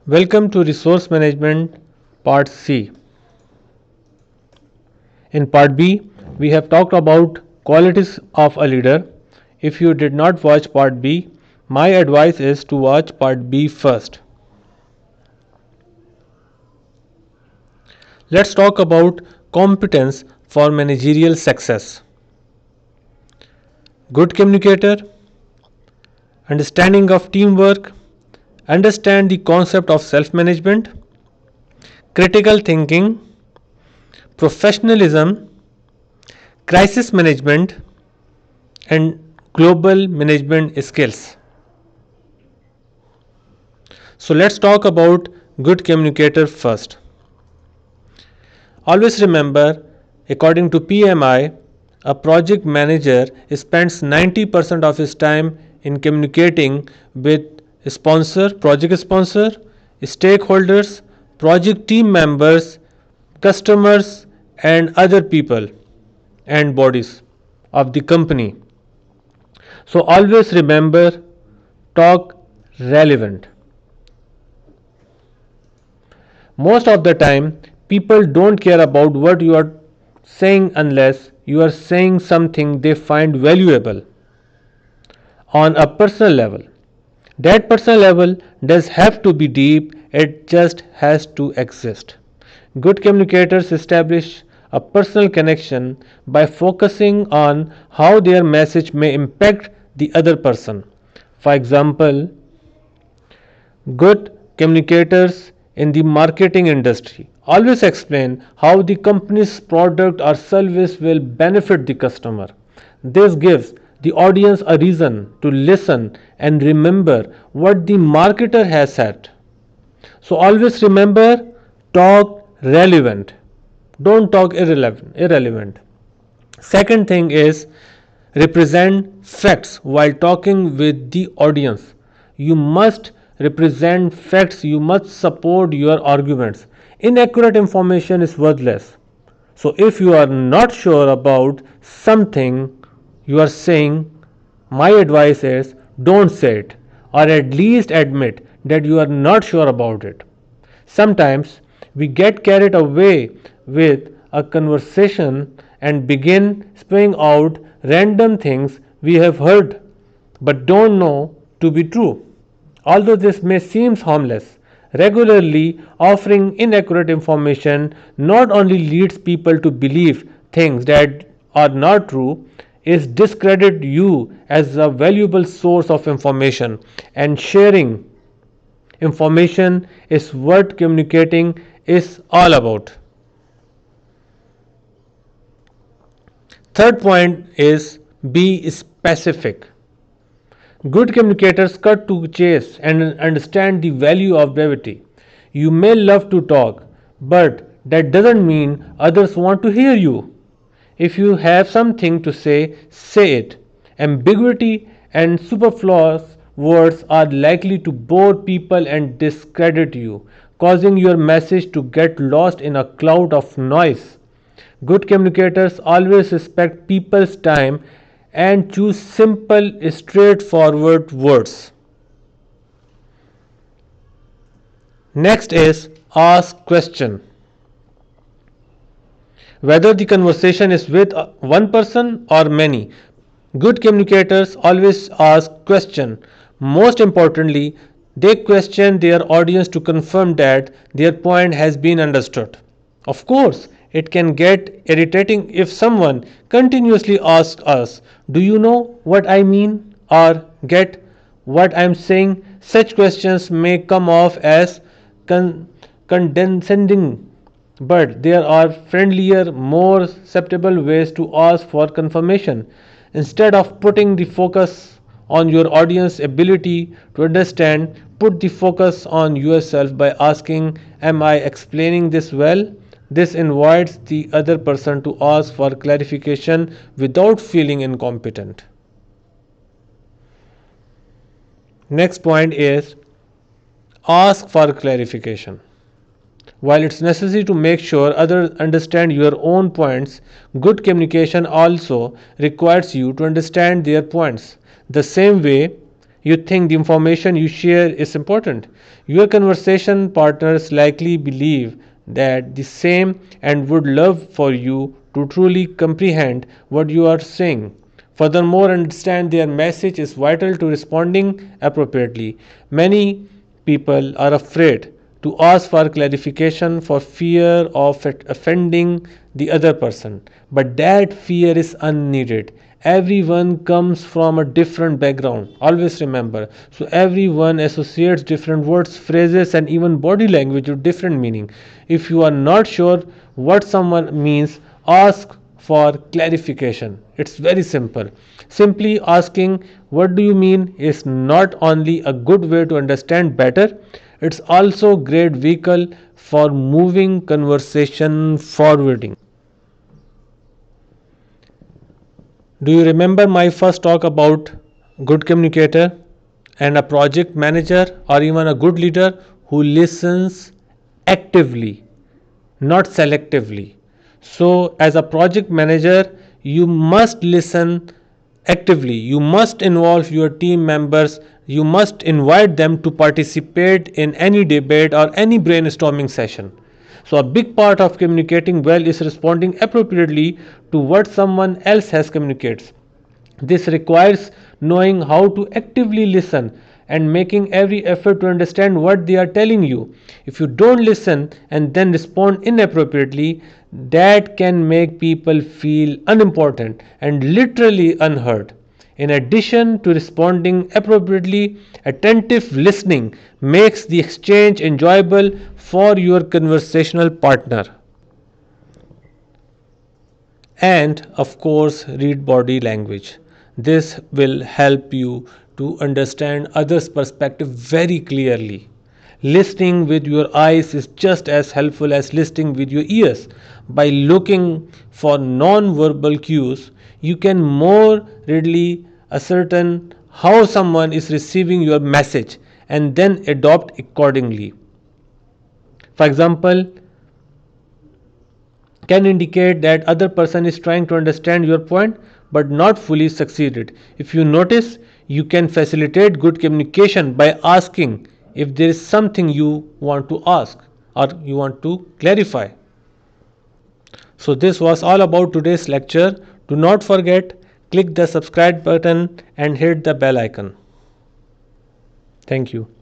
Welcome to Resource Management Part C. In Part B, we have talked about qualities of a leader. If you did not watch Part B, my advice is to watch Part B first. Let's talk about competence for managerial success. Good communicator, understanding of teamwork, understand the concept of self-management, critical thinking, professionalism, crisis management, and global management skills. So let's talk about good communicator first. Always remember, according to PMI, a project manager spends 90% of his time in communicating with project sponsor, stakeholders, project team members, customers, and other people and bodies of the company. So always remember, talk relevant. Most of the time, people don't care about what you are saying unless you are saying something they find valuable on a personal level. That personal level does have to be deep, it just has to exist. Good communicators establish a personal connection by focusing on how their message may impact the other person. For example, good communicators in the marketing industry always explain how the company's product or service will benefit the customer. This gives the audience a reason to listen and remember what the marketer has said. So always remember, talk relevant. Don't talk irrelevant. Second thing is represent facts while talking with the audience. You must represent facts, you must support your arguments. Inaccurate information is worthless. So if you are not sure about something you are saying, my advice is don't say it, or at least admit that you are not sure about it. Sometimes we get carried away with a conversation and begin spewing out random things we have heard but don't know to be true. Although this may seem harmless, regularly offering inaccurate information not only leads people to believe things that are not true, it discredits you as a valuable source of information, and sharing information is what communicating is all about. Third point is be specific. Good communicators cut to chase and understand the value of brevity. You may love to talk, but that doesn't mean others want to hear you. If you have something to say, say it. Ambiguity and superfluous words are likely to bore people and discredit you, causing your message to get lost in a cloud of noise. Good communicators always respect people's time and choose simple, straightforward words. Next is ask question. Whether the conversation is with one person or many, good communicators always ask question. Most importantly, they question their audience to confirm that their point has been understood. Of course, it can get irritating if someone continuously asks us, do you know what I mean? Or get what I'm saying? Such questions may come off as condescending, but there are friendlier, more susceptible ways to ask for confirmation. Instead of putting the focus on your audience's ability to understand, put the focus on yourself by asking, am I explaining this well? This invites the other person to ask for clarification without feeling incompetent. Next point is ask for clarification. While it's necessary to make sure others understand your own points, good communication also requires you to understand their points. The same way you think the information you share is important. Your conversation partners likely believe that the same and would love for you to truly comprehend what you are saying. Furthermore, understand their message is vital to responding appropriately. Many people are afraid to ask for clarification for fear of offending the other person, but that fear is unneeded. Everyone comes from a different background, always remember. So everyone associates different words, phrases, and even body language with different meaning. If you are not sure what someone means, ask for clarification. It's very simple. Simply asking what do you mean is not only a good way to understand better, it's also a great vehicle for moving conversation forwarding. Do you remember my first talk about good communicator and a project manager or even a good leader who listens actively, not selectively? So, as a project manager, you must listen actively. You must involve your team members. You must invite them to participate in any debate or any brainstorming session. So, a big part of communicating well is responding appropriately to what someone else has communicates. This requires knowing how to actively listen and making every effort to understand what they are telling you. If you don't listen and then respond inappropriately, that can make people feel unimportant and literally unheard. In addition to responding appropriately, attentive listening makes the exchange enjoyable for your conversational partner. And of course, read body language. This will help you to understand others' perspective very clearly. Listening with your eyes is just as helpful as listening with your ears. By looking for non-verbal cues, you can more readily ascertain how someone is receiving your message and then adopt accordingly. For example, can indicate that other person is trying to understand your point but not fully succeeded. If you notice, you can facilitate good communication by asking if there is something you want to ask or you want to clarify. So this was all about today's lecture. Do not forget, click the subscribe button and hit the bell icon. Thank you.